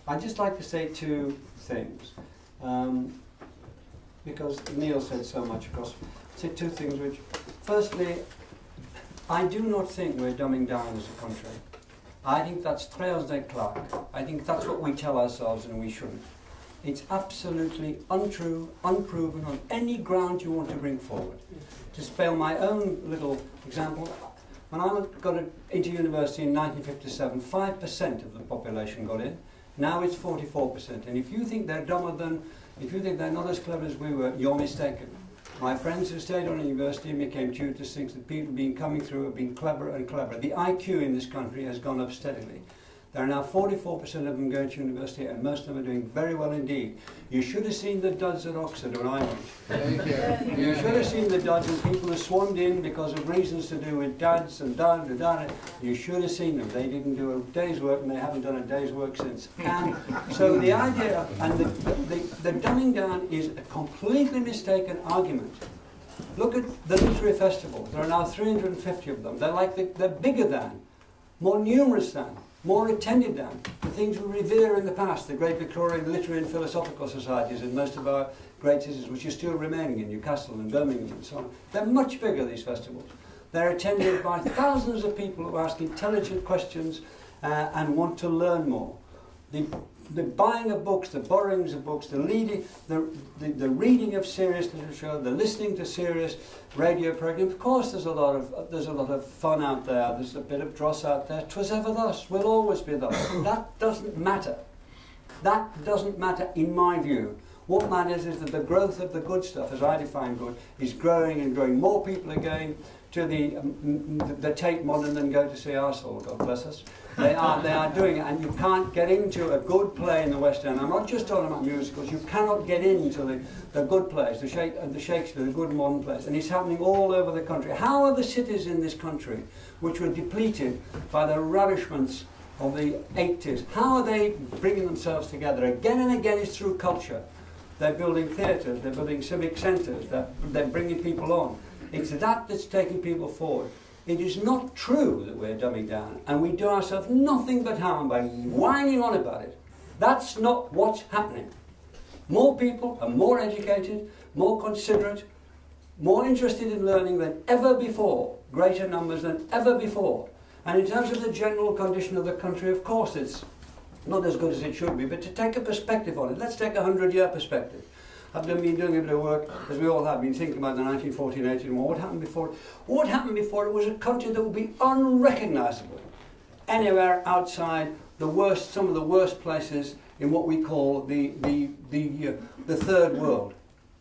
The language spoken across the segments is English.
I'd just like to say two things. Because Neil said so much across. Say two things which, firstly, I do not think we're dumbing down as a country. I think that's Treos de Clark. I think that's what we tell ourselves and we shouldn't. It's absolutely untrue, unproven on any ground you want to bring forward. To spell my own little example, when I got into university in 1957, 5% of the population got in. Now it's 44%. And if you think they're dumber than, if you think they're not as clever as we were, you're mistaken. My friends who stayed on university and became tutors think that people coming through have been clever and clever. The IQ in this country has gone up steadily. There are now 44% of them going to university, and most of them are doing very well indeed. You should have seen the duds at Oxford when I went. Thank you. You should have seen the duds, and people who swarmed in because of reasons to do with dads and dad. You should have seen them. They didn't do a day's work, and they haven't done a day's work since. And so the idea, and the dumbing down is a completely mistaken argument. Look at the literary festivals. There are now 350 of them. They're bigger than, more numerous than, more attended than the things we revere in the past, the great Victorian literary and philosophical societies in most of our great cities, which are still remaining in Newcastle and Birmingham and so on. They're much bigger, these festivals. They're attended by thousands of people who ask intelligent questions and want to learn more. The buying of books, the borrowings of books, the reading of serious literature, the listening to serious radio programs. Of course, there's a lot of fun out there. There's a bit of dross out there. 'Twas ever thus. Will always be thus. That doesn't matter. That doesn't matter in my view. What matters is that the growth of the good stuff, as I define good, is growing and growing. More people are going to the Tate Modern than go to see Arsenal, God bless us. They are doing it, and you can't get into a good play in the West End. I'm not just talking about musicals. You cannot get into the good plays, the Shakespeare, the good modern plays, and it's happening all over the country. How are the cities in this country, which were depleted by the ravishments of the 80s, how are they bringing themselves together? Again and again, it's through culture. They're building theatres, they're building civic centres, they're bringing people on. It's that that's taking people forward. It is not true that we're dumbing down, and we do ourselves nothing but harm by whining on about it. That's not what's happening. More people are more educated, more considerate, more interested in learning than ever before, greater numbers than ever before. And in terms of the general condition of the country, of course it's not as good as it should be, but to take a perspective on it, let's take a 100-year perspective. I've been doing a bit of work, as we all have, been thinking about the 1914-18 war. What happened before? What happened before it was a country that would be unrecognisable anywhere outside the worst, some of the worst places in what we call the third world.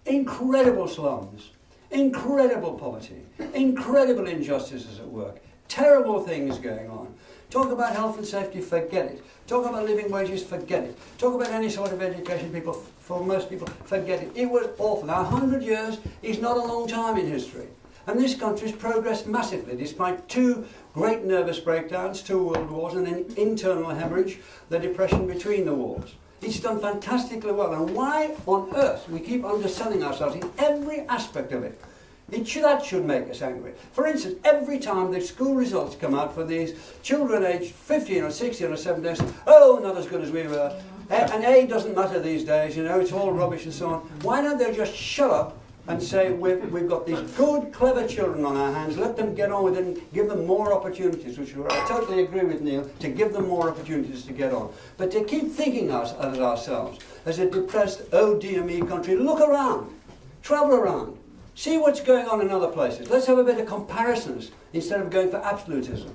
Incredible slums, incredible poverty, incredible injustices at work, terrible things going on. Talk about health and safety, forget it. Talk about living wages, forget it. Talk about any sort of education, for most people, forget it. It was awful. Now, 100 years is not a long time in history. And this country's progressed massively, despite two great nervous breakdowns, 2 world wars, and an internal hemorrhage, the depression between the wars. It's done fantastically well. And why on earth we keep underselling ourselves in every aspect of it? That should make us angry. For instance, every time the school results come out for these children aged 15 or 16 or 17, oh, not as good as we were. And A doesn't matter these days, you know, it's all rubbish and so on. Why don't they just shut up and say, we've got these good, clever children on our hands, let them get on with it and give them more opportunities, which I totally agree with Neil, to give them more opportunities to get on. But to keep thinking of ourselves as a depressed, oh dear me country, look around, travel around. See what's going on in other places. Let's have a bit of comparisons instead of going for absolutism.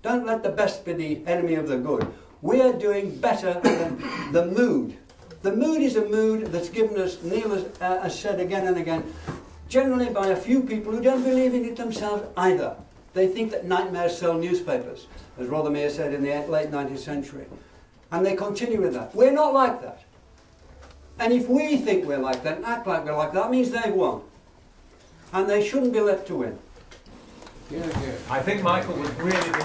Don't let the best be the enemy of the good. We're doing better than the mood. The mood is a mood that's given us, Neil has said again and again, generally by a few people who don't believe in it themselves either. They think that nightmares sell newspapers, as Rothermere said in the late 19th century. And they continue with that. We're not like that. And if we think we're like that and act like we're like that, that means they've won. And they shouldn't be left to win. Yeah, yeah. I think Michael was really good.